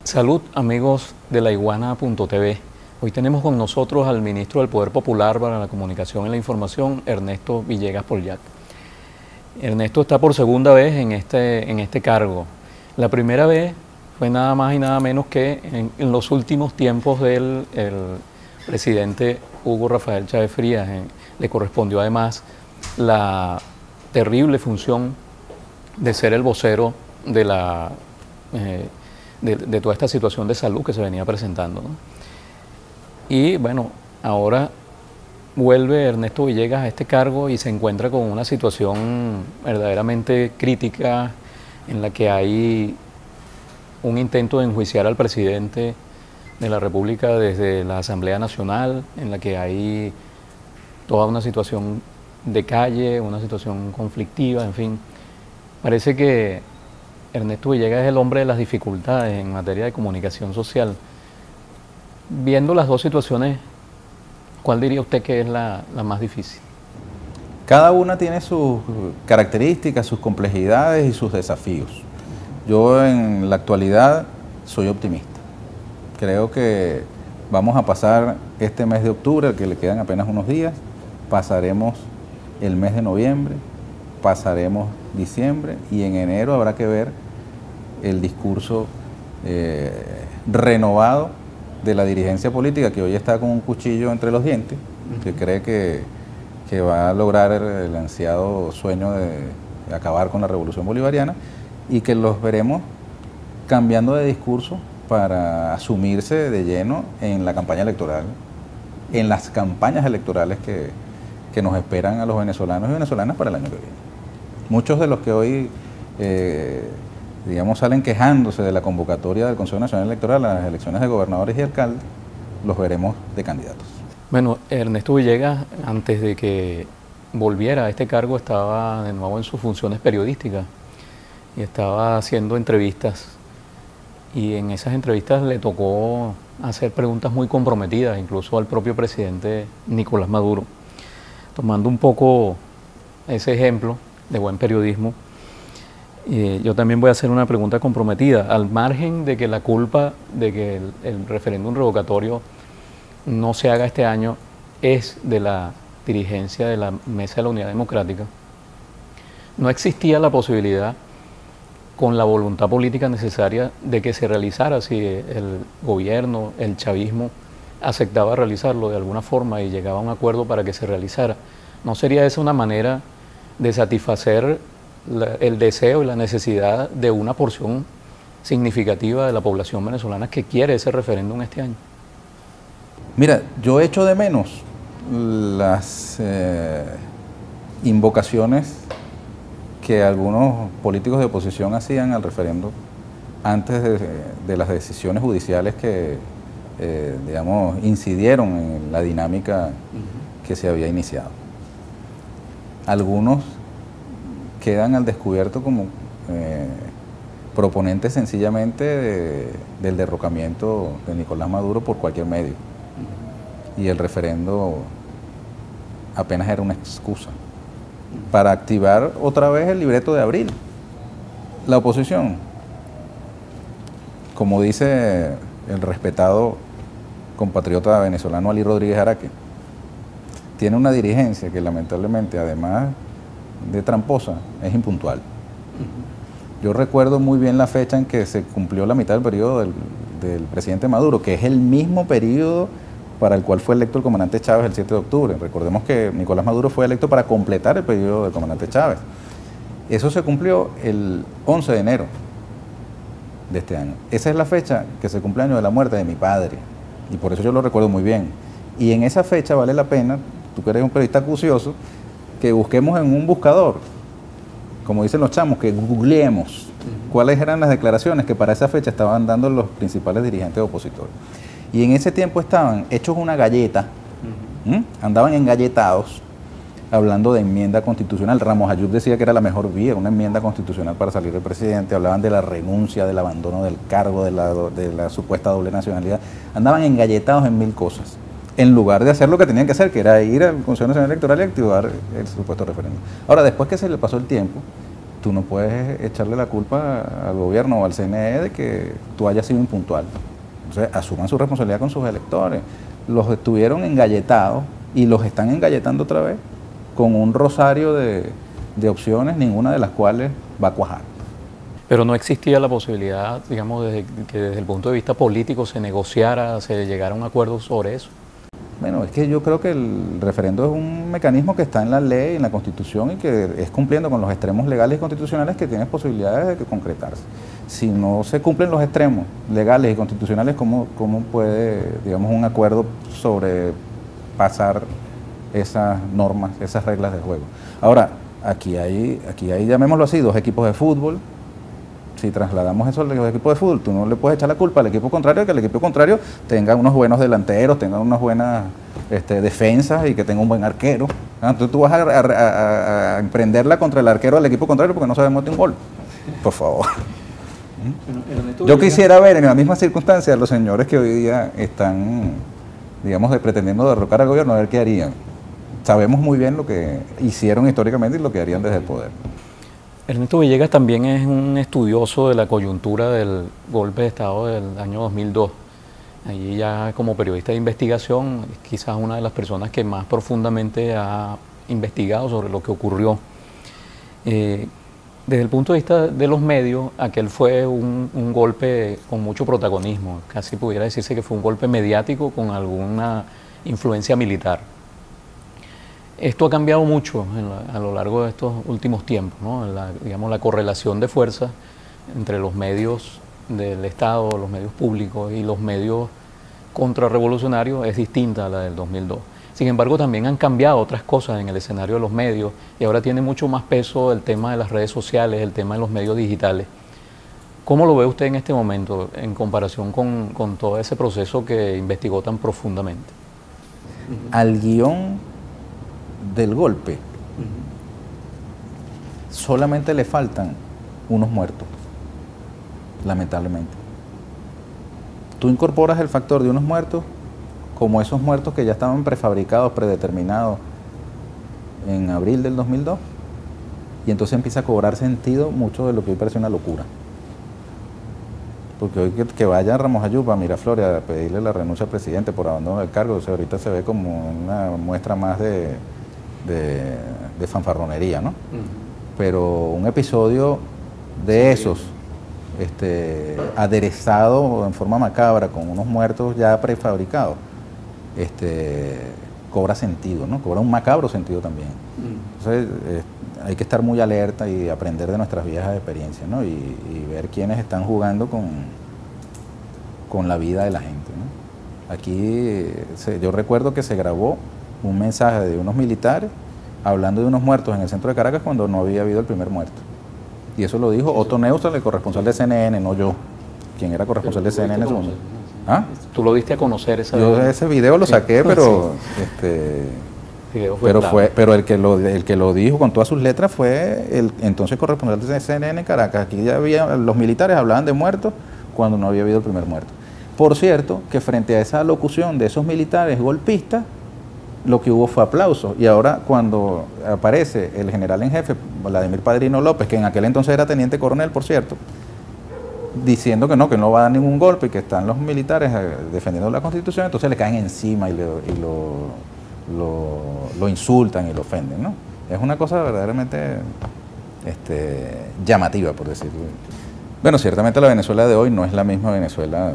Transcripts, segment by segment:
Salud, amigos de la iguana.tv. Hoy tenemos con nosotros al ministro del Poder Popular para la Comunicación y la Información, Ernesto Villegas Pollak. Ernesto está por segunda vez en este cargo. La primera vez fue nada más y nada menos que en los últimos tiempos del presidente Hugo Rafael Chávez Frías. Le correspondió además la terrible función de ser el vocero de toda esta situación de salud que se venía presentando, ¿no? Y bueno, ahora vuelve Ernesto Villegas a este cargo y se encuentra con una situación verdaderamente crítica en la que hay un intento de enjuiciar al presidente de la República desde la Asamblea Nacional, en la que hay toda una situación de calle, una situación conflictiva, en fin. Parece que Ernesto Villegas es el hombre de las dificultades en materia de comunicación social. Viendo las dos situaciones, ¿cuál diría usted que es la más difícil? Cada una tiene sus características, sus complejidades y sus desafíos. Yo en la actualidad soy optimista. Creo que vamos a pasar este mes de octubre, al que le quedan apenas unos días, pasaremos el mes de noviembre, pasaremos diciembre y en enero habrá que ver el discurso renovado de la dirigencia política, que hoy está con un cuchillo entre los dientes, que cree que va a lograr el ansiado sueño de acabar con la revolución bolivariana, y que los veremos cambiando de discurso para asumirse de lleno en la campaña electoral, en las campañas electorales que nos esperan a los venezolanos y venezolanas para el año que viene. Muchos de los que hoy salen quejándose de la convocatoria del Consejo Nacional Electoral a las elecciones de gobernadores y alcaldes, los veremos de candidatos. Bueno, Ernesto Villegas, antes de que volviera a este cargo, estaba de nuevo en sus funciones periodísticas y estaba haciendo entrevistas. Y en esas entrevistas le tocó hacer preguntas muy comprometidas, incluso al propio presidente Nicolás Maduro. Tomando un poco ese ejemplo de buen periodismo, yo también voy a hacer una pregunta comprometida. Al margen de que la culpa de que el referéndum revocatorio no se haga este año es de la dirigencia de la Mesa de la Unidad Democrática, no existía la posibilidad, con la voluntad política necesaria, de que se realizara si el gobierno, el chavismo, aceptaba realizarlo de alguna forma y llegaba a un acuerdo para que se realizara. ¿No sería esa una manera de satisfacer el deseo y la necesidad de una porción significativa de la población venezolana que quiere ese referéndum este año? Mira, yo echo de menos las invocaciones que algunos políticos de oposición hacían al referéndum antes de las decisiones judiciales que, incidieron en la dinámica que se había iniciado. Algunos quedan al descubierto como proponentes sencillamente del derrocamiento de Nicolás Maduro por cualquier medio. Y el referendo apenas era una excusa para activar otra vez el libreto de abril. La oposición, como dice el respetado compatriota venezolano Ali Rodríguez Araque, tiene una dirigencia que lamentablemente, además de tramposa, es impuntual. Yo recuerdo muy bien la fecha en que se cumplió la mitad del periodo del presidente Maduro, que es el mismo periodo para el cual fue electo el comandante Chávez el 7 de octubre. Recordemos que Nicolás Maduro fue electo para completar el periodo del comandante Chávez. Eso se cumplió el 11 de enero de este año. Esa es la fecha que se cumple el año de la muerte de mi padre, y por eso yo lo recuerdo muy bien. Y en esa fecha vale la pena, tú que eres un periodista acucioso, que busquemos en un buscador, como dicen los chamos, que googleemos cuáles eran las declaraciones que para esa fecha estaban dando los principales dirigentes opositores. Y en ese tiempo estaban hechos una galleta, andaban engalletados, hablando de enmienda constitucional. Ramos Ayub decía que era la mejor vía, una enmienda constitucional para salir del presidente. Hablaban de la renuncia, del abandono del cargo, de la supuesta doble nacionalidad. Andaban engalletados en mil cosas, en lugar de hacer lo que tenían que hacer, que era ir al Consejo Nacional Electoral y activar el supuesto referéndum. Ahora, después que se le pasó el tiempo, tú no puedes echarle la culpa al gobierno o al CNE de que tú hayas sido impuntual. Entonces, asuman su responsabilidad con sus electores. Los estuvieron engalletados y los están engalletando otra vez con un rosario de opciones, ninguna de las cuales va a cuajar. Pero no existía la posibilidad, digamos, de que desde el punto de vista político se negociara, se llegara a un acuerdo sobre eso. Bueno, es que yo creo que el referendo es un mecanismo que está en la ley, en la Constitución, y que es cumpliendo con los extremos legales y constitucionales que tiene posibilidades de concretarse. Si no se cumplen los extremos legales y constitucionales, ¿cómo puede, digamos, un acuerdo sobre pasar esas normas, esas reglas de juego? Ahora, aquí hay, llamémoslo así, dos equipos de fútbol. Si trasladamos eso al equipo de fútbol, tú no le puedes echar la culpa al equipo contrario, que el equipo contrario tenga unos buenos delanteros, tenga unas buenas defensas y que tenga un buen arquero. Entonces tú vas a emprenderla contra el arquero del equipo contrario porque no sabemos de un gol. Por favor. Yo quisiera ver en la misma circunstancia a los señores que hoy día están, digamos, pretendiendo derrocar al gobierno, a ver qué harían. Sabemos muy bien lo que hicieron históricamente y lo que harían desde el poder. Ernesto Villegas también es un estudioso de la coyuntura del golpe de Estado del año 2002. Allí ya como periodista de investigación, quizás una de las personas que más profundamente ha investigado sobre lo que ocurrió. Desde el punto de vista de los medios, aquel fue un golpe con mucho protagonismo. Casi pudiera decirse que fue un golpe mediático con alguna influencia militar. Esto ha cambiado mucho a lo largo de estos últimos tiempos, ¿no? Digamos, la correlación de fuerzas entre los medios del Estado, los medios públicos y los medios contrarrevolucionarios es distinta a la del 2002. Sin embargo, también han cambiado otras cosas en el escenario de los medios y ahora tiene mucho más peso el tema de las redes sociales, el tema de los medios digitales. ¿Cómo lo ve usted en este momento en comparación con todo ese proceso que investigó tan profundamente? Al guión del golpe, solamente le faltan unos muertos, lamentablemente. Tú incorporas el factor de unos muertos como esos muertos que ya estaban prefabricados, predeterminados en abril del 2002, y entonces empieza a cobrar sentido mucho de lo que hoy parece una locura. Porque hoy que vaya Ramos Ayub a Miraflores a pedirle la renuncia al presidente por abandono del cargo, o sea, ahorita se ve como una muestra más de fanfarronería, ¿no? Pero un episodio de esos, aderezado en forma macabra con unos muertos ya prefabricados, cobra sentido, ¿no? Cobra un macabro sentido también. Entonces hay que estar muy alerta y aprender de nuestras viejas experiencias, ¿no? Y ver quiénes están jugando con la vida de la gente, ¿no? Aquí yo recuerdo que se grabó un mensaje de unos militares hablando de unos muertos en el centro de Caracas cuando no había habido el primer muerto. Y eso lo dijo Otto Neustral, el corresponsal de CNN, no yo, quien era corresponsal de CNN en ese momento. ¿Ah? ¿Tú lo diste a conocer esa Yo ese video lo saqué, pero pero el que lo dijo con todas sus letras fue el entonces corresponsal de CNN en Caracas. Aquí ya había, los militares hablaban de muertos cuando no había habido el primer muerto. Por cierto, que frente a esa locución de esos militares golpistas, lo que hubo fue aplauso. Y ahora cuando aparece el general en jefe, Vladimir Padrino López, que en aquel entonces era teniente coronel, por cierto, diciendo que no va a dar ningún golpe y que están los militares defendiendo la Constitución, entonces le caen encima y lo insultan y lo ofenden, ¿no? Es una cosa verdaderamente llamativa, por decirlo. Bueno, ciertamente la Venezuela de hoy no es la misma Venezuela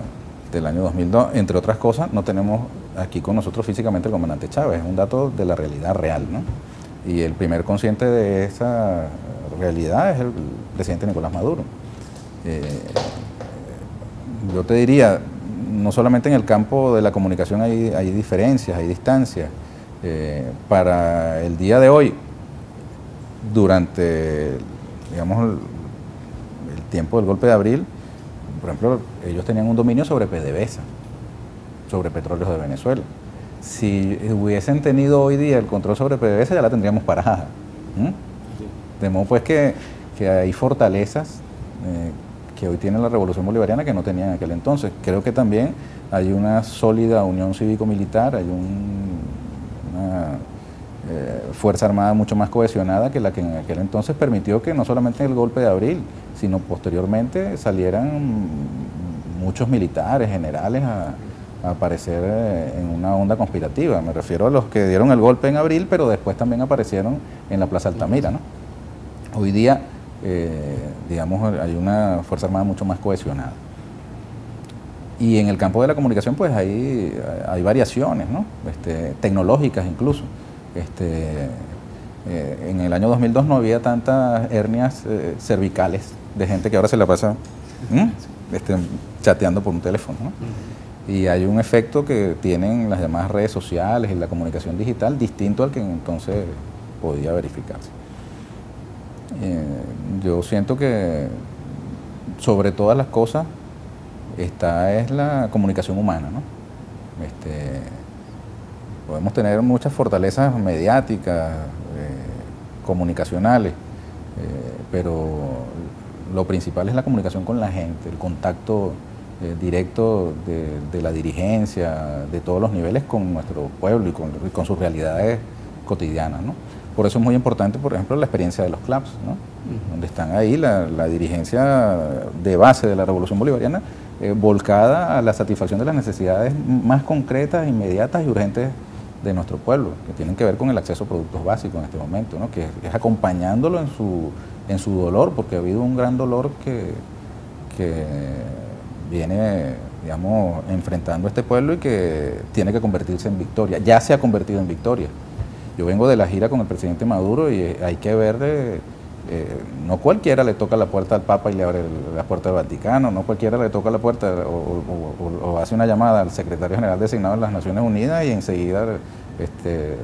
del año 2002, entre otras cosas. No tenemos aquí con nosotros físicamente el comandante Chávez, es un dato de la realidad real, ¿no? Y el primer consciente de esa realidad es el presidente Nicolás Maduro. Yo te diría, no solamente en el campo de la comunicación hay diferencias, hay distancias. Para el día de hoy, durante, digamos, el tiempo del golpe de abril, por ejemplo, ellos tenían un dominio sobre PDVSA, sobre Petróleos de Venezuela. Si hubiesen tenido hoy día el control sobre PDVSA, ya la tendríamos parada. De modo pues que hay fortalezas que hoy tiene la Revolución Bolivariana que no tenía en aquel entonces. Creo que también hay una sólida unión cívico-militar, hay Fuerza Armada mucho más cohesionada que la que en aquel entonces permitió que no solamente el golpe de abril, sino posteriormente salieran muchos militares, generales a aparecer en una onda conspirativa. Me refiero a los que dieron el golpe en abril, pero después también aparecieron en la Plaza Altamira, ¿no? Hoy día, digamos, hay una Fuerza Armada mucho más cohesionada. Y en el campo de la comunicación, pues hay variaciones, ¿no? Tecnológicas incluso. En el año 2002 no había tantas hernias cervicales de gente que ahora se la pasa chateando por un teléfono, ¿no? Y hay un efecto que tienen las demás redes sociales y la comunicación digital distinto al que entonces podía verificarse. Yo siento que sobre todas las cosas es la comunicación humana, ¿no? Podemos tener muchas fortalezas mediáticas, comunicacionales, pero lo principal es la comunicación con la gente, el contacto directo de la dirigencia, de todos los niveles con nuestro pueblo y con sus realidades cotidianas, ¿no? Por eso es muy importante, por ejemplo, la experiencia de los clubs, ¿no? Donde están ahí la dirigencia de base de la Revolución Bolivariana, volcada a la satisfacción de las necesidades más concretas, inmediatas y urgentes de nuestro pueblo, que tienen que ver con el acceso a productos básicos en este momento, ¿no? Que es acompañándolo en su dolor, porque ha habido un gran dolor que viene, digamos, enfrentando a este pueblo y que tiene que convertirse en victoria. Ya se ha convertido en victoria. Yo vengo de la gira con el presidente Maduro y hay que ver, no cualquiera le toca la puerta al Papa y le abre la puerta del Vaticano, no cualquiera le toca la puerta o hace una llamada al secretario general designado de las Naciones Unidas y enseguida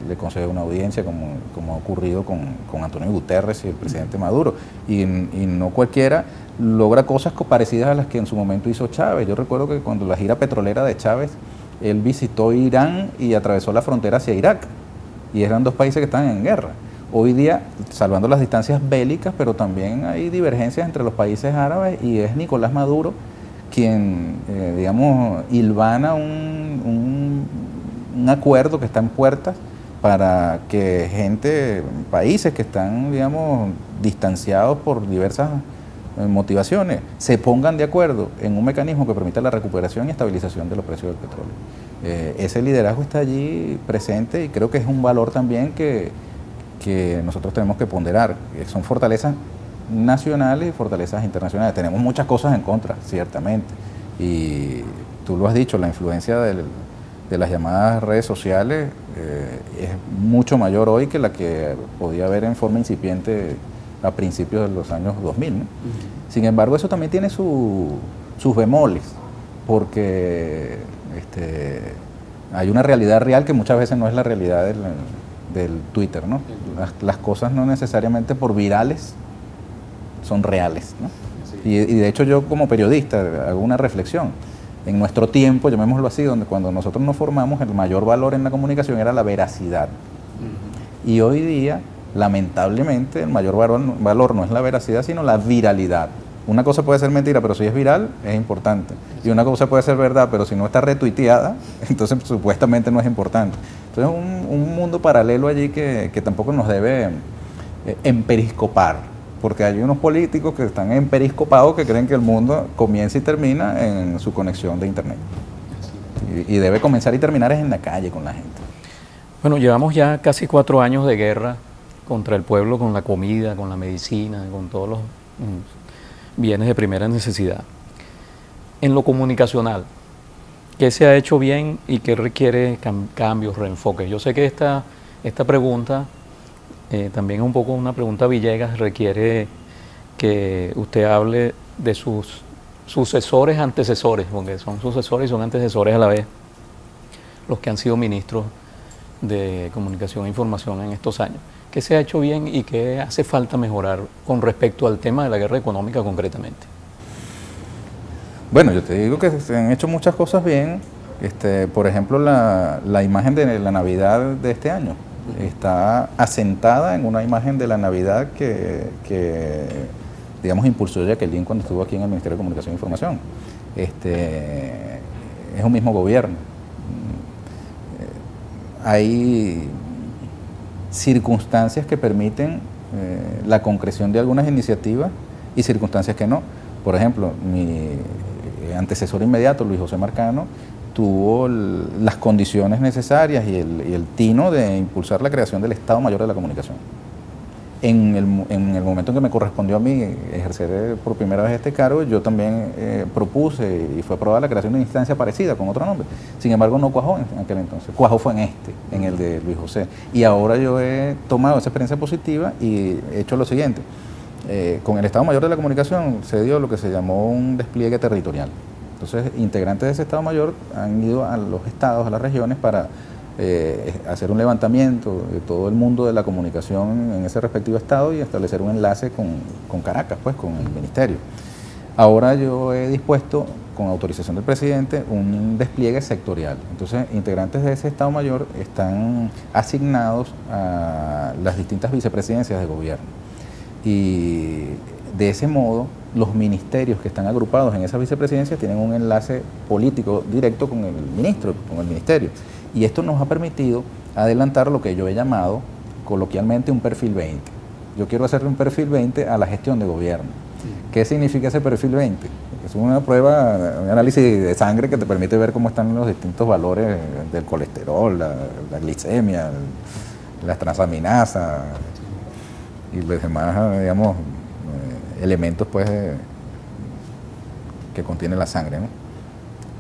le concede una audiencia como ha ocurrido con Antonio Guterres y el presidente Maduro. Y no cualquiera logra cosas parecidas a las que en su momento hizo Chávez. Yo recuerdo que cuando la gira petrolera de Chávez, él visitó Irán y atravesó la frontera hacia Irak. Y eran dos países que estaban en guerra. Hoy día, salvando las distancias bélicas, pero también hay divergencias entre los países árabes y es Nicolás Maduro quien, digamos, hilvana un acuerdo que está en puertas para que países que están, digamos, distanciados por diversas motivaciones, se pongan de acuerdo en un mecanismo que permita la recuperación y estabilización de los precios del petróleo. Ese liderazgo está allí presente y creo que es un valor también que nosotros tenemos que ponderar. Son fortalezas nacionales y fortalezas internacionales. Tenemos muchas cosas en contra, ciertamente. Y tú lo has dicho, la influencia de las llamadas redes sociales es mucho mayor hoy que la que podía haber en forma incipiente a principios de los años 2000, ¿no? Sin embargo, eso también tiene sus bemoles, porque hay una realidad real que muchas veces no es la realidad del Twitter, ¿no? Las cosas no necesariamente por virales son reales, ¿no? Y de hecho yo como periodista hago una reflexión. En nuestro tiempo, llamémoslo así, donde cuando nosotros nos formamos, el mayor valor en la comunicación era la veracidad. Y hoy día, lamentablemente, el mayor valor no es la veracidad, sino la viralidad. Una cosa puede ser mentira, pero si es viral, es importante. Y una cosa puede ser verdad, pero si no está retuiteada, entonces supuestamente no es importante. Entonces es un mundo paralelo allí que tampoco nos debe emperiscopar, porque hay unos políticos que están emperiscopados que creen que el mundo comienza y termina en su conexión de internet. Y debe comenzar y terminar es en la calle con la gente. Bueno, llevamos ya casi 4 años de guerra contra el pueblo, con la comida, con la medicina, con todos los bienes de primera necesidad. En lo comunicacional, ¿qué se ha hecho bien y qué requiere cambios, reenfoques? Yo sé que esta pregunta también es un poco una pregunta Villegas, requiere que usted hable de sus sucesores, antecesores, porque son sucesores y son antecesores a la vez, los que han sido ministros de Comunicación e Información en estos años. ¿Qué se ha hecho bien y qué hace falta mejorar con respecto al tema de la guerra económica concretamente? Bueno, yo te digo que se han hecho muchas cosas bien. Por ejemplo, la imagen de la Navidad de este año está asentada en una imagen de la Navidad que digamos, impulsó Jacqueline cuando estuvo aquí en el Ministerio de Comunicación e Información. Es un mismo gobierno. Hay circunstancias que permiten la concreción de algunas iniciativas y circunstancias que no. Por ejemplo, mi antecesor inmediato, Luis José Marcano, tuvo las condiciones necesarias y el tino de impulsar la creación del Estado Mayor de la Comunicación. En el momento en que me correspondió a mí ejercer por primera vez este cargo, yo también propuse y fue aprobada la creación de una instancia parecida con otro nombre. Sin embargo, no cuajó en aquel entonces. Cuajó fue en el de Luis José. Y ahora yo he tomado esa experiencia positiva y he hecho lo siguiente. Con el Estado Mayor de la Comunicación se dio lo que se llamó un despliegue territorial. Entonces, integrantes de ese Estado Mayor han ido a los estados, a las regiones, para hacer un levantamiento de todo el mundo de la comunicación en ese respectivo estado y establecer un enlace con Caracas, pues, con el ministerio. Ahora yo he dispuesto, con autorización del presidente, un despliegue sectorial. Entonces, integrantes de ese Estado Mayor están asignados a las distintas vicepresidencias de gobierno. Y de ese modo, los ministerios que están agrupados en esas vicepresidencias tienen un enlace político directo con el ministro, con el ministerio. Y esto nos ha permitido adelantar lo que yo he llamado coloquialmente un perfil 20. Yo quiero hacerle un perfil 20 a la gestión de gobierno. ¿Qué significa ese perfil 20? Es una prueba, un análisis de sangre que te permite ver cómo están los distintos valores del colesterol, la glicemia, las transaminasas y los demás, digamos, elementos, pues, que contiene la sangre, ¿no?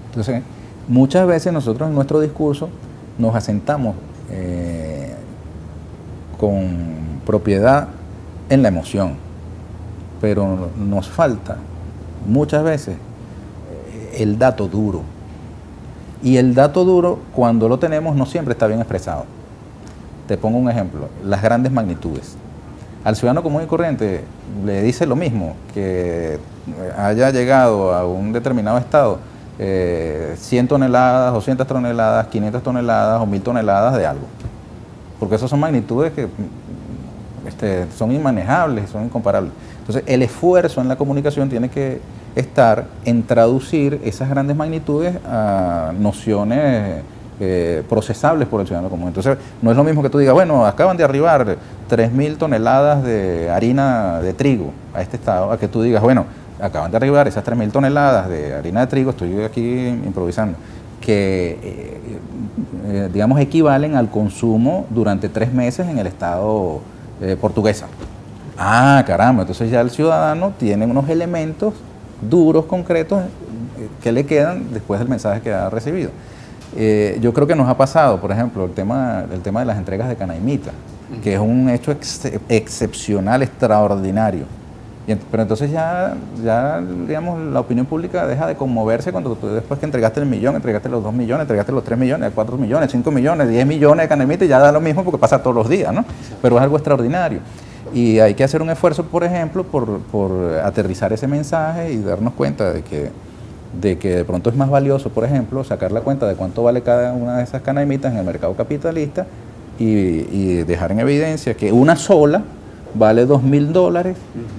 Entonces, muchas veces nosotros en nuestro discurso nos asentamos con propiedad en la emoción, pero nos falta muchas veces el dato duro. Y el dato duro, cuando lo tenemos, no siempre está bien expresado. Te pongo un ejemplo, las grandes magnitudes. Al ciudadano común y corriente le dice lo mismo, que haya llegado a un determinado estado 100 toneladas, 200 toneladas, 500 toneladas o 1000 toneladas de algo. Porque esas son magnitudes que son inmanejables, son incomparables. Entonces, el esfuerzo en la comunicación tiene que estar en traducir esas grandes magnitudes a nociones procesables por el ciudadano común. Entonces, no es lo mismo que tú digas, bueno, acaban de arribar 3000 toneladas de harina de trigo a este estado, a que tú digas, bueno, acaban de arribar esas 3000 toneladas de harina de trigo, estoy aquí improvisando, que, digamos, equivalen al consumo durante 3 meses en el estado portuguesa. Ah, caramba, entonces ya el ciudadano tiene unos elementos duros, concretos, que le quedan después del mensaje que ha recibido. Yo creo que nos ha pasado, por ejemplo, el tema de las entregas de canaimita, que es un hecho excepcional, extraordinario. Pero entonces ya, digamos, la opinión pública deja de conmoverse cuando tú, después que entregaste el millón, entregaste los 2 millones, entregaste los 3 millones, 4 millones, 5 millones, 10 millones de canaimita, y ya da lo mismo porque pasa todos los días, ¿no? Pero es algo extraordinario. Y hay que hacer un esfuerzo, por ejemplo, por aterrizar ese mensaje y darnos cuenta de que de pronto es más valioso, por ejemplo, sacar la cuenta de cuánto vale cada una de esas canaimitas en el mercado capitalista y dejar en evidencia que una sola vale $2000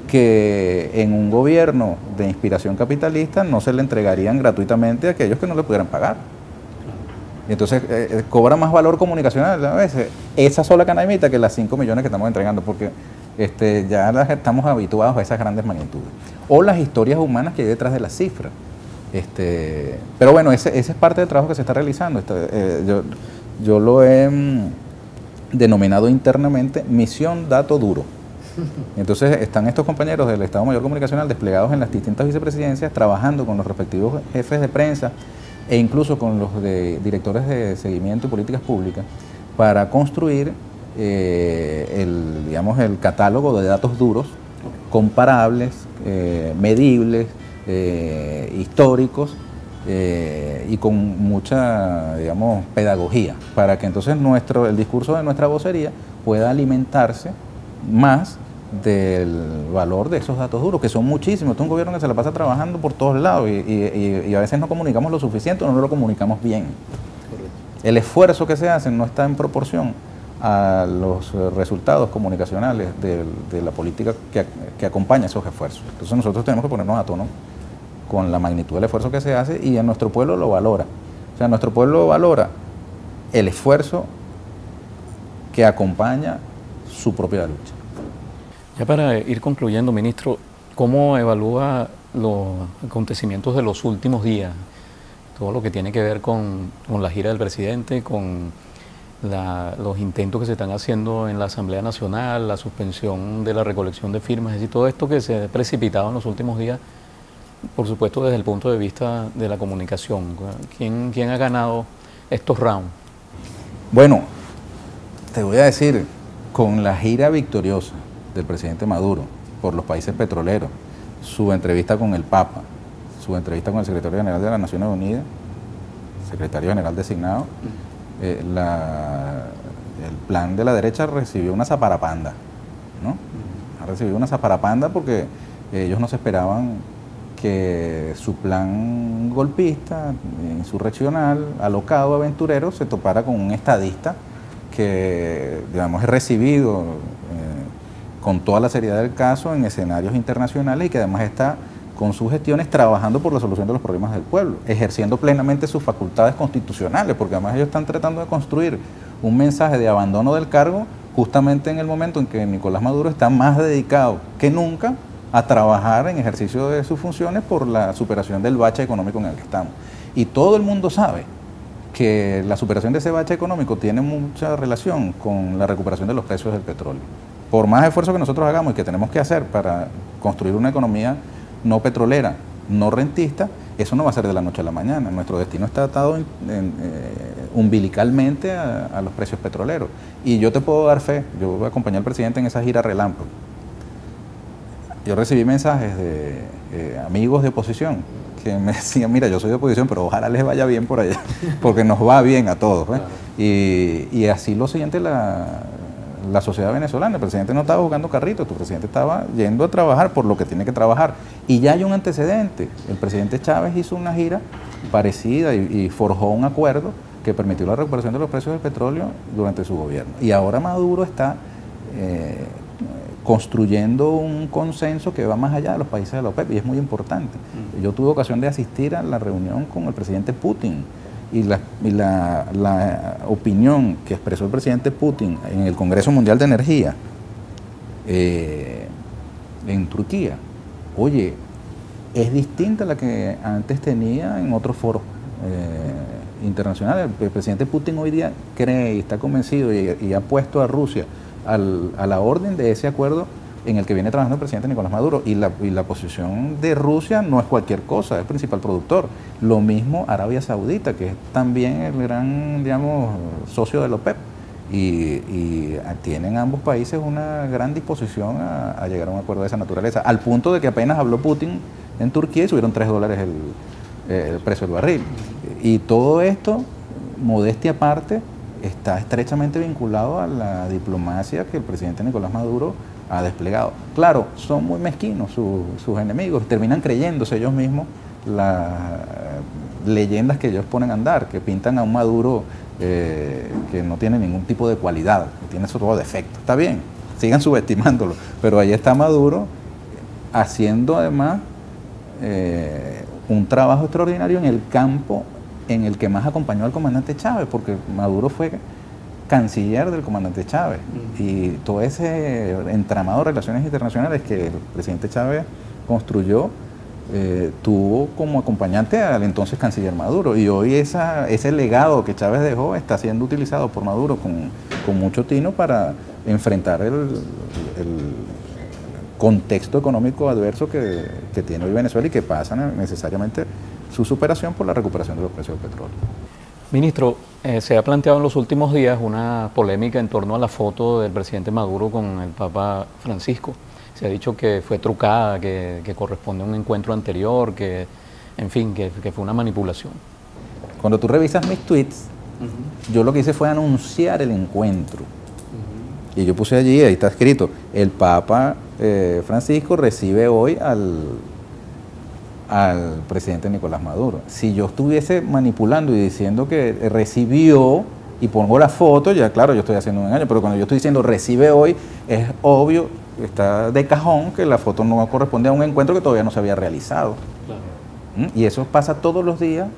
que en un gobierno de inspiración capitalista no se le entregarían gratuitamente a aquellos que no le pudieran pagar. Y entonces cobra más valor comunicacional a veces esa sola canaimita que las 5 millones que estamos entregando, porque ya estamos habituados a esas grandes magnitudes. O las historias humanas que hay detrás de las cifras. Pero bueno, ese es parte del trabajo que se está realizando. Yo lo he denominado internamente misión dato duro. Entonces están estos compañeros del Estado Mayor Comunicacional desplegados en las distintas vicepresidencias, trabajando con los respectivos jefes de prensa e incluso con los directores de seguimiento y políticas públicas para construir el catálogo de datos duros, comparables, medibles, históricos y con mucha, digamos, pedagogía, para que entonces el discurso de nuestra vocería pueda alimentarse más del valor de esos datos duros, que son muchísimos. Este es un gobierno que se la pasa trabajando por todos lados y a veces no comunicamos lo suficiente o no lo comunicamos bien. Correcto. El esfuerzo que se hace no está en proporción a los resultados comunicacionales de la política que acompaña esos esfuerzos. Entonces nosotros tenemos que ponernos a tono con la magnitud del esfuerzo que se hace y a nuestro pueblo lo valora. O sea, nuestro pueblo valora el esfuerzo que acompaña su propia lucha. Ya para ir concluyendo, ministro, ¿cómo evalúa los acontecimientos de los últimos días? Todo lo que tiene que ver con la gira del presidente, con los intentos que se están haciendo en la Asamblea Nacional, la suspensión de la recolección de firmas, es decir, todo esto que se ha precipitado en los últimos días, por supuesto desde el punto de vista de la comunicación. ¿Quién ha ganado estos rounds? Bueno, te voy a decir, con la gira victoriosa del presidente Maduro por los países petroleros, su entrevista con el Papa, su entrevista con el secretario general de las Naciones Unidas, secretario general designado, el plan de la derecha recibió una zaparapanda, ¿no? Ha recibido una zaparapanda porque ellos no se esperaban que su plan golpista, insurreccional, alocado, aventurero, se topara con un estadista que, digamos, es recibido con toda la seriedad del caso en escenarios internacionales y que además está con sus gestiones trabajando por la solución de los problemas del pueblo, ejerciendo plenamente sus facultades constitucionales, porque además ellos están tratando de construir un mensaje de abandono del cargo justamente en el momento en que Nicolás Maduro está más dedicado que nunca a trabajar en ejercicio de sus funciones por la superación del bache económico en el que estamos. Y todo el mundo sabe que la superación de ese bache económico tiene mucha relación con la recuperación de los precios del petróleo. Por más esfuerzo que nosotros hagamos y que tenemos que hacer para construir una economía no petrolera, no rentista, eso no va a ser de la noche a la mañana. Nuestro destino está atado umbilicalmente a los precios petroleros. Y yo te puedo dar fe, yo acompañé al presidente en esa gira relámpago. Yo recibí mensajes de amigos de oposición que me decían, mira, yo soy de oposición, pero ojalá les vaya bien por allá, porque nos va bien a todos. Claro. Y así lo siente la sociedad venezolana. El presidente no estaba jugando carritos, tu presidente estaba yendo a trabajar por lo que tiene que trabajar. Y ya hay un antecedente. El presidente Chávez hizo una gira parecida y forjó un acuerdo que permitió la recuperación de los precios del petróleo durante su gobierno. Y ahora Maduro está construyendo un consenso que va más allá de los países de la OPEP y es muy importante. Yo tuve ocasión de asistir a la reunión con el presidente Putin y la opinión que expresó el presidente Putin en el Congreso Mundial de Energía en Turquía, oye, es distinta a la que antes tenía en otros foros internacionales. El presidente Putin hoy día cree y está convencido y ha puesto a Rusia a la orden de ese acuerdo en el que viene trabajando el presidente Nicolás Maduro, y la posición de Rusia no es cualquier cosa, es el principal productor. Lo mismo Arabia Saudita, que es también el gran, digamos, socio de la OPEP, y tienen ambos países una gran disposición a llegar a un acuerdo de esa naturaleza, al punto de que apenas habló Putin en Turquía y subieron $3 el precio del barril. Y todo esto, modestia aparte, está estrechamente vinculado a la diplomacia que el presidente Nicolás Maduro ha desplegado. Claro, son muy mezquinos sus enemigos, terminan creyéndose ellos mismos las leyendas que ellos ponen a andar, que pintan a un Maduro que no tiene ningún tipo de cualidad, que tiene todo defecto. Está bien, sigan subestimándolo, pero ahí está Maduro haciendo además un trabajo extraordinario en el campo en el que más acompañó al comandante Chávez, porque Maduro fue canciller del comandante Chávez, y todo ese entramado de relaciones internacionales que el presidente Chávez construyó tuvo como acompañante al entonces canciller Maduro, y hoy ese legado que Chávez dejó está siendo utilizado por Maduro con mucho tino para enfrentar el contexto económico adverso que tiene hoy Venezuela y que pasa necesariamente su superación por la recuperación de los precios del petróleo. Ministro, se ha planteado en los últimos días una polémica en torno a la foto del presidente Maduro con el Papa Francisco. Se ha dicho que fue trucada, que corresponde a un encuentro anterior, que, en fin, que fue una manipulación. Cuando tú revisas mis tweets, yo lo que hice fue anunciar el encuentro. Y yo puse allí, ahí está escrito, el Papa Francisco recibe hoy al presidente Nicolás Maduro. Si yo estuviese manipulando y diciendo que recibió, y pongo la foto, ya claro, yo estoy haciendo un engaño, pero cuando yo estoy diciendo recibe hoy, es obvio, está de cajón que la foto no corresponde a un encuentro que todavía no se había realizado. Claro. Y eso pasa todos los días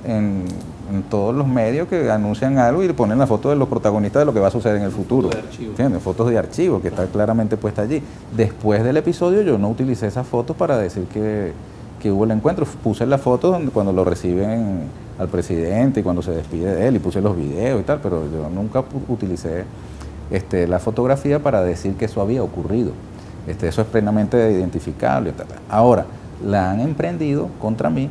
en en todos los medios que anuncian algo y le ponen la foto de los protagonistas de lo que va a suceder en el futuro. Fotos de archivo, que está claramente puesta allí. Después del episodio yo no utilicé esas fotos para decir que hubo el encuentro. Puse la foto donde, cuando lo reciben al presidente y cuando se despide de él, y puse los videos y tal, pero yo nunca utilicé la fotografía para decir que eso había ocurrido. Eso es plenamente identificable. Tal. Ahora, la han emprendido contra mí,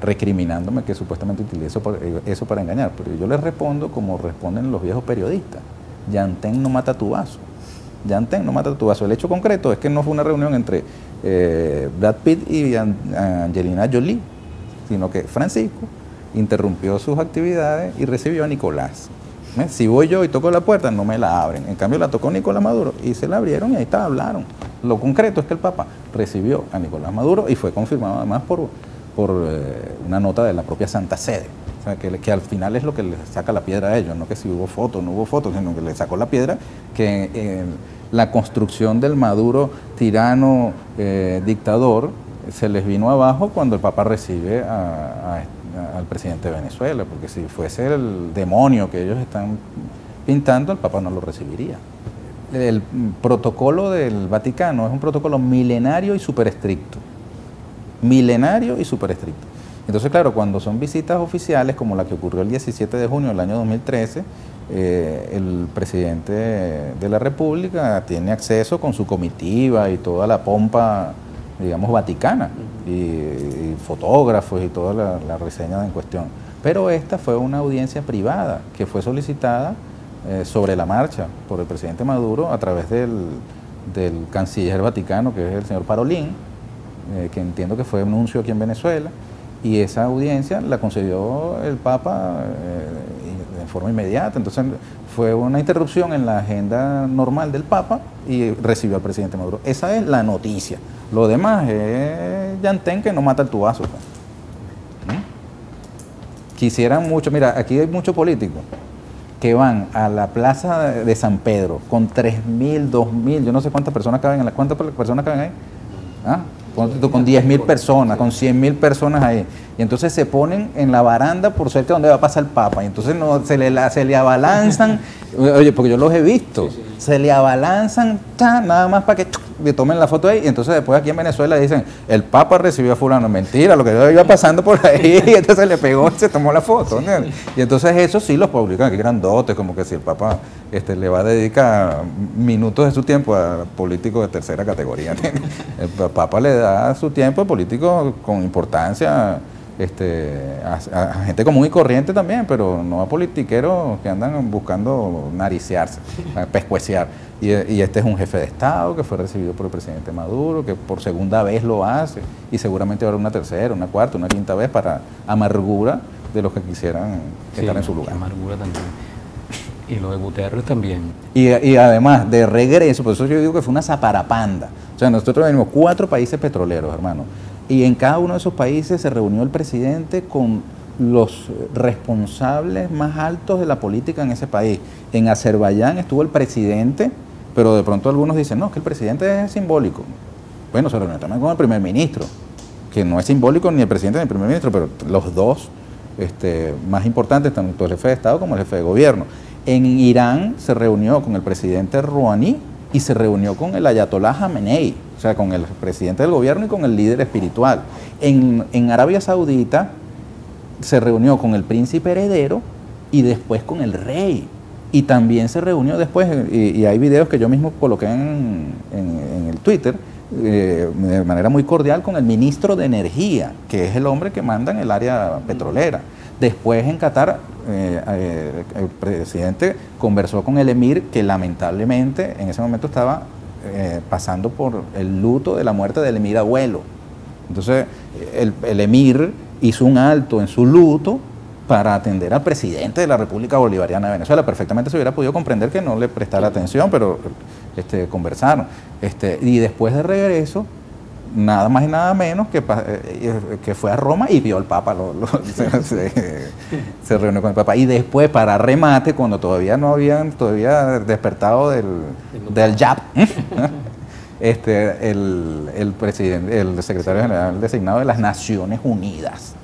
recriminándome que supuestamente utilizo eso para engañar, pero yo les respondo como responden los viejos periodistas: Yantén no mata tu vaso. Yantén no mata tu vaso. El hecho concreto es que no fue una reunión entre Brad Pitt y Angelina Jolie, sino que Francisco interrumpió sus actividades y recibió a Nicolás. Si voy yo y toco la puerta, no me la abren. En cambio, la tocó Nicolás Maduro y se la abrieron y ahí está, hablaron. Lo concreto es que el Papa recibió a Nicolás Maduro y fue confirmado además por una nota de la propia Santa Sede. O sea, que al final es lo que le saca la piedra a ellos, no que si hubo fotos o no hubo fotos, sino que le sacó la piedra que la construcción del Maduro tirano dictador se les vino abajo cuando el Papa recibe al presidente de Venezuela, porque si fuese el demonio que ellos están pintando, el Papa no lo recibiría. El protocolo del Vaticano es un protocolo milenario y súper estricto. Milenario y súper estricto. Entonces, claro, cuando son visitas oficiales, como la que ocurrió el 17 de junio del año 2013, el presidente de la República tiene acceso con su comitiva y toda la pompa, digamos, vaticana, y fotógrafos y toda la reseña en cuestión. Pero esta fue una audiencia privada que fue solicitada sobre la marcha por el presidente Maduro a través del canciller vaticano, que es el señor Parolin, que entiendo que fue un nuncio aquí en Venezuela, y esa audiencia la concedió el Papa de forma inmediata. Entonces fue una interrupción en la agenda normal del Papa y recibió al presidente Maduro. Esa es la noticia. Lo demás es Yantén que no mata el tubazo. Quisieran mucho, mira, aquí hay muchos políticos que van a la plaza de San Pedro con 3.000, 2.000, yo no sé cuántas personas caben ¿cuántas personas caben ahí? ¿Ah? Con 10.000 personas, con 100.000 personas ahí. Y entonces se ponen en la baranda por cerca donde va a pasar el Papa. Y entonces se le abalanzan, oye, porque yo los he visto, se le abalanzan, nada más para que le tomen la foto ahí. Y entonces después aquí en Venezuela dicen, el Papa recibió a fulano. Mentira, lo que yo iba pasando por ahí, y entonces le pegó y se tomó la foto. ¿Entiendes? Y entonces eso sí los publican aquí grandotes, como que si el Papa le va a dedicar minutos de su tiempo a políticos de tercera categoría. ¿Entiendes? El Papa le da su tiempo a políticos con importancia, a gente común y corriente también, pero no a politiqueros que andan buscando naricearse, pescueciar. Y este es un jefe de Estado que fue recibido por el presidente Maduro, que por segunda vez lo hace, y seguramente habrá una tercera, una cuarta, una quinta vez para amargura de los que quisieran estar en su lugar. Amargura también. Y lo de Guterres también. Y además, de regreso, por eso yo digo que fue una zaparapanda. O sea, nosotros venimos 4 países petroleros, hermano, y en cada uno de esos países se reunió el presidente con los responsables más altos de la política en ese país. En Azerbaiyán estuvo el presidente, pero de pronto algunos dicen, no, que el presidente es simbólico. Bueno, se reunió también con el primer ministro, que no es simbólico ni el presidente ni el primer ministro, pero los dos más importantes, tanto el jefe de Estado como el jefe de gobierno. En Irán se reunió con el presidente Rouhani y se reunió con el ayatolá Jamenei, o sea, con el presidente del gobierno y con el líder espiritual. En Arabia Saudita se reunió con el príncipe heredero y después con el rey. Y también se reunió después, y hay videos que yo mismo coloqué en el Twitter, de manera muy cordial, con el ministro de Energía, que es el hombre que manda en el área petrolera. Después en Qatar, el presidente conversó con el emir, que lamentablemente en ese momento estaba pasando por el luto de la muerte del emir abuelo. Entonces el emir hizo un alto en su luto para atender al presidente de la República Bolivariana de Venezuela. Perfectamente se hubiera podido comprender que no le prestara atención, pero conversaron. Y después de regreso, nada más y nada menos que fue a Roma y vio al Papa, se reunió con el Papa. Y después, para remate, cuando todavía no habían despertado del YAP, el secretario general designado de las Naciones Unidas,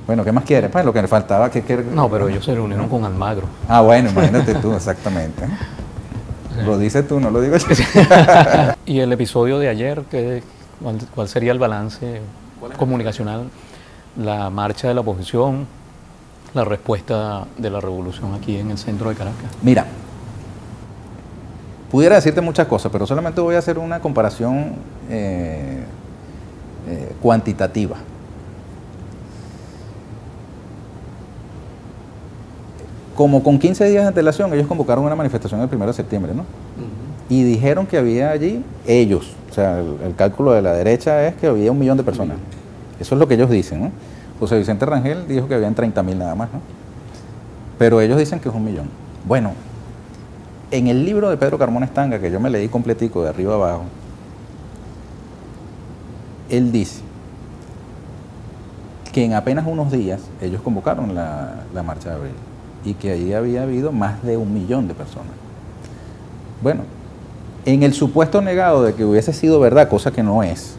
Bueno, ¿qué más quieres? Pues lo que le faltaba, No, pero ellos se reunieron con Almagro. Ah, bueno, imagínate tú, exactamente. Lo dices tú, no lo digo yo. Y el episodio de ayer, ¿cuál sería el balance comunicacional? La marcha de la oposición, la respuesta de la revolución aquí en el centro de Caracas. Mira, pudiera decirte muchas cosas, pero solamente voy a hacer una comparación cuantitativa. Como con 15 días de antelación, ellos convocaron una manifestación el 1 de septiembre, ¿no? Y dijeron que había allí, ellos, o sea, el cálculo de la derecha es que había 1 millón de personas. Eso es lo que ellos dicen, ¿no? José Vicente Rangel dijo que habían 30.000 nada más, ¿no? Pero ellos dicen que es 1 millón. Bueno, en el libro de Pedro Carmona Estanga, que yo me leí completico de arriba abajo, él dice que en apenas unos días ellos convocaron la marcha de abril y que allí había habido más de 1 millón de personas. Bueno, en el supuesto negado de que hubiese sido verdad, cosa que no es,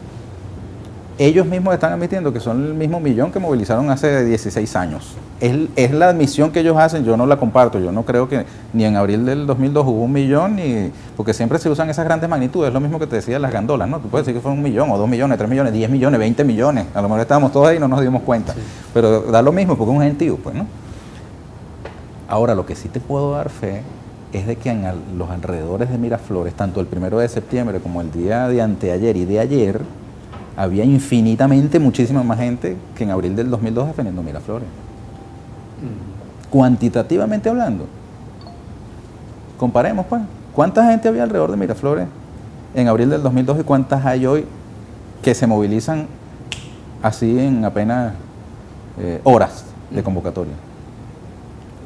ellos mismos están admitiendo que son el mismo millón que movilizaron hace 16 años. Es la admisión que ellos hacen, yo no la comparto, yo no creo que ni en abril del 2002 hubo 1 millón, ni porque siempre se usan esas grandes magnitudes, es lo mismo que te decía las gandolas, ¿no? Tú puedes decir que fue 1 millón, o 2 millones, 3 millones, 10 millones, 20 millones, a lo mejor estábamos todos ahí y no nos dimos cuenta, sí. Pero da lo mismo porque es un gentío, pues, ¿no? Ahora, lo que sí te puedo dar fe es de que en los alrededores de Miraflores, tanto el 1 de septiembre como el día de anteayer y de ayer, había infinitamente muchísima más gente que en abril del 2002 defendiendo Miraflores. Cuantitativamente hablando, comparemos pues, ¿cuánta gente había alrededor de Miraflores en abril del 2002 y cuántas hay hoy que se movilizan así en apenas horas de convocatoria?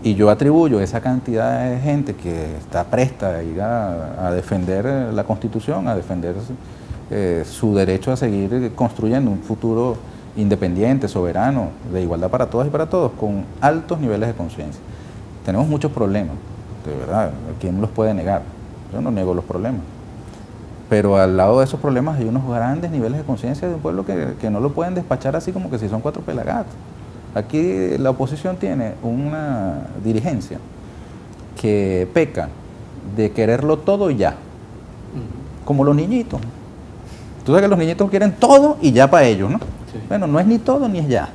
Y yo atribuyo esa cantidad de gente que está presta a ir a defender la Constitución, a defender su derecho a seguir construyendo un futuro independiente, soberano, de igualdad para todas y para todos, con altos niveles de conciencia. Tenemos muchos problemas, de verdad, ¿quién los puede negar? Yo no niego los problemas. Pero al lado de esos problemas hay unos grandes niveles de conciencia de un pueblo que no lo pueden despachar así como que si son 4 pelagatos. Aquí la oposición tiene una dirigencia que peca de quererlo todo y ya, como los niñitos. Tú sabes que los niñitos quieren todo y ya para ellos, ¿no? Sí. Bueno, no es ni todo ni es ya.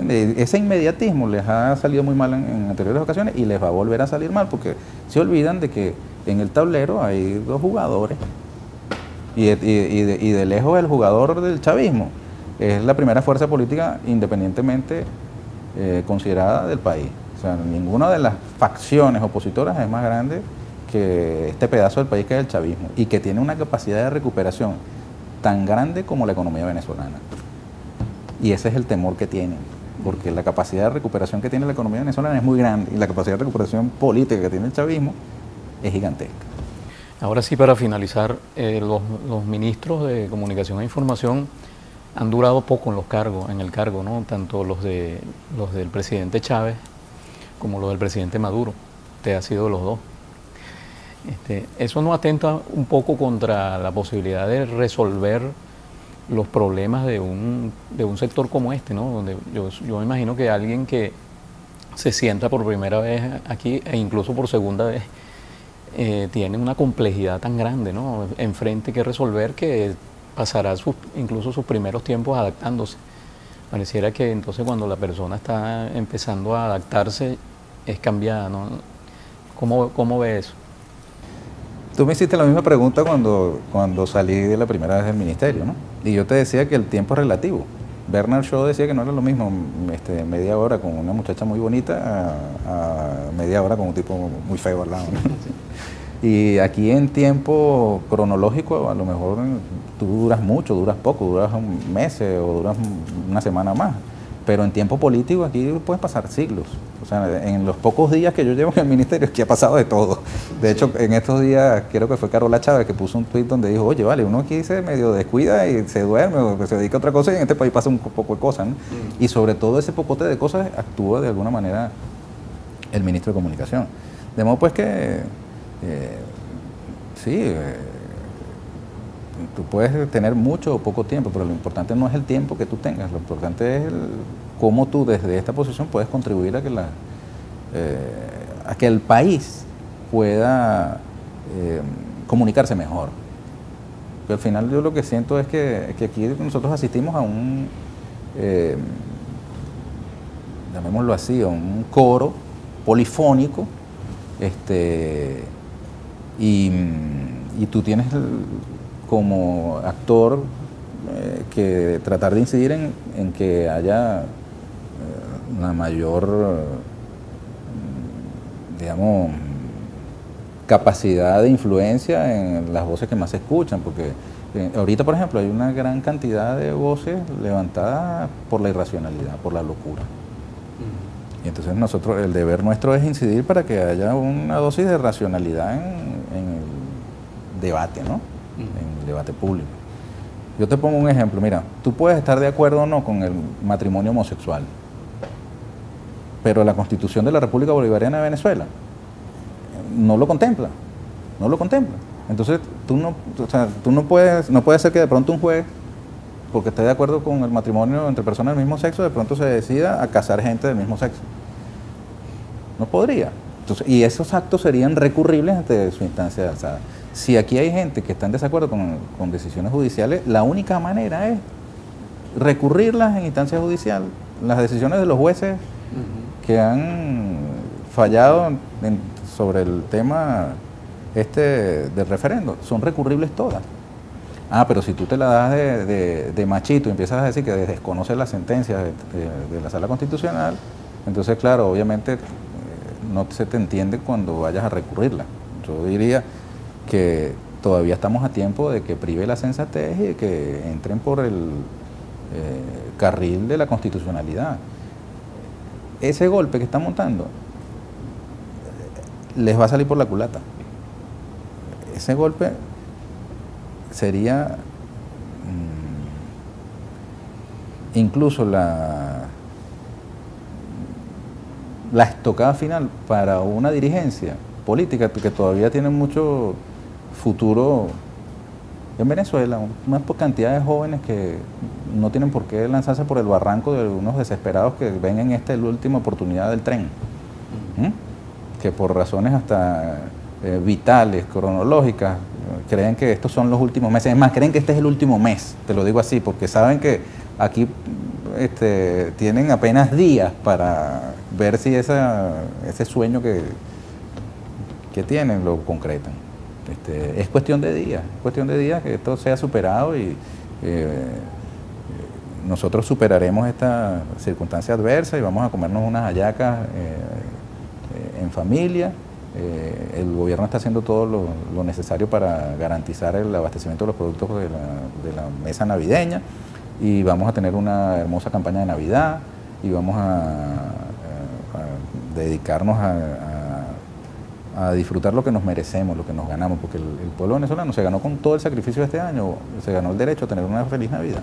Ese inmediatismo les ha salido muy mal en anteriores ocasiones y les va a volver a salir mal porque se olvidan de que en el tablero hay 2 jugadores y de lejos el jugador del chavismo es la primera fuerza política independientemente considerada del país. O sea, ninguna de las facciones opositoras es más grande que este pedazo del país que es el chavismo y que tiene una capacidad de recuperación tan grande como la economía venezolana. Y ese es el temor que tienen, porque la capacidad de recuperación que tiene la economía venezolana es muy grande y la capacidad de recuperación política que tiene el chavismo es gigantesca. Ahora sí, para finalizar, los ministros de Comunicación e Información han durado poco en el cargo, ¿no? Tanto los del presidente Chávez como los del presidente Maduro. Usted ha sido los dos. ¿Eso no atenta un poco contra la posibilidad de resolver los problemas de un sector como este, ¿no? Donde yo me imagino que alguien que se sienta por primera vez aquí e incluso por segunda vez tiene una complejidad tan grande, ¿no? Enfrente que resolver que pasará incluso sus primeros tiempos adaptándose. Pareciera que entonces cuando la persona está empezando a adaptarse es cambiada, ¿no? ¿Cómo ve eso? Tú me hiciste la misma pregunta cuando salí de la primera vez del ministerio, ¿no? Y yo te decía que el tiempo es relativo. Bernard Shaw decía que no era lo mismo media hora con una muchacha muy bonita a media hora con un tipo muy feo al lado, ¿no? Y aquí en tiempo cronológico a lo mejor tú duras mucho, duras poco, duras un mes o duras una semana más. Pero en tiempo político aquí pueden pasar siglos. O sea, en los pocos días que yo llevo en el ministerio aquí ha pasado de todo. De hecho, en estos días creo que fue Carola Chávez que puso un tuit donde dijo, oye, vale, uno aquí se medio descuida y se duerme o se dedica a otra cosa y en este país pasa un poco de cosas, ¿no? Y sobre todo ese pocote de cosas actúa de alguna manera el ministro de Comunicación. De modo pues que, tú puedes tener mucho o poco tiempo, pero lo importante no es el tiempo que tú tengas, lo importante es cómo tú desde esta posición puedes contribuir a que el país pueda comunicarse mejor. Pero al final yo lo que siento es que aquí nosotros asistimos a un, llamémoslo así, a un coro polifónico, y tú tienes como actor que tratar de incidir en que haya una mayor, digamos, capacidad de influencia en las voces que más se escuchan, porque ahorita, por ejemplo, hay una gran cantidad de voces levantadas por la irracionalidad, por la locura. Y entonces nosotros, el deber nuestro es incidir para que haya una dosis de racionalidad en el debate, ¿no? En el debate público. Yo te pongo un ejemplo, mira, tú puedes estar de acuerdo o no con el matrimonio homosexual, pero la Constitución de la República Bolivariana de Venezuela no lo contempla, no lo contempla. Entonces tú no puedes ser que de pronto un juez, porque esté de acuerdo con el matrimonio entre personas del mismo sexo, de pronto se decida a casar gente del mismo sexo. No podría. Entonces, y esos actos serían recurribles ante su instancia de alzada. Si aquí hay gente que está en desacuerdo con decisiones judiciales, la única manera es recurrirlas en instancia judicial. Las decisiones de los jueces que han fallado sobre el tema del referendo son recurribles todas. Ah, pero si tú te la das de machito y empiezas a decir que desconoces la sentencia de la Sala Constitucional, entonces, claro, obviamente no se te entiende cuando vayas a recurrirla. Yo diría que todavía estamos a tiempo de que prive la sensatez y de que entren por el carril de la constitucionalidad. Ese golpe que están montando les va a salir por la culata. Ese golpe sería incluso la estocada final para una dirigencia política que todavía tiene mucho futuro en Venezuela, una cantidad de jóvenes que no tienen por qué lanzarse por el barranco de unos desesperados que ven en esta la última oportunidad del tren, que por razones hasta vitales, cronológicas, creen que estos son los últimos meses. Es más, creen que este es el último mes, te lo digo así, porque saben que aquí tienen apenas días para ver si ese sueño que tienen lo concretan. Es cuestión de días que esto sea superado y nosotros superaremos esta circunstancia adversa y vamos a comernos unas hallacas en familia. El gobierno está haciendo todo lo necesario para garantizar el abastecimiento de los productos de la mesa navideña y vamos a tener una hermosa campaña de Navidad y vamos a dedicarnos a disfrutar lo que nos merecemos, lo que nos ganamos, porque el pueblo venezolano se ganó con todo el sacrificio de este año, se ganó el derecho a tener una feliz Navidad.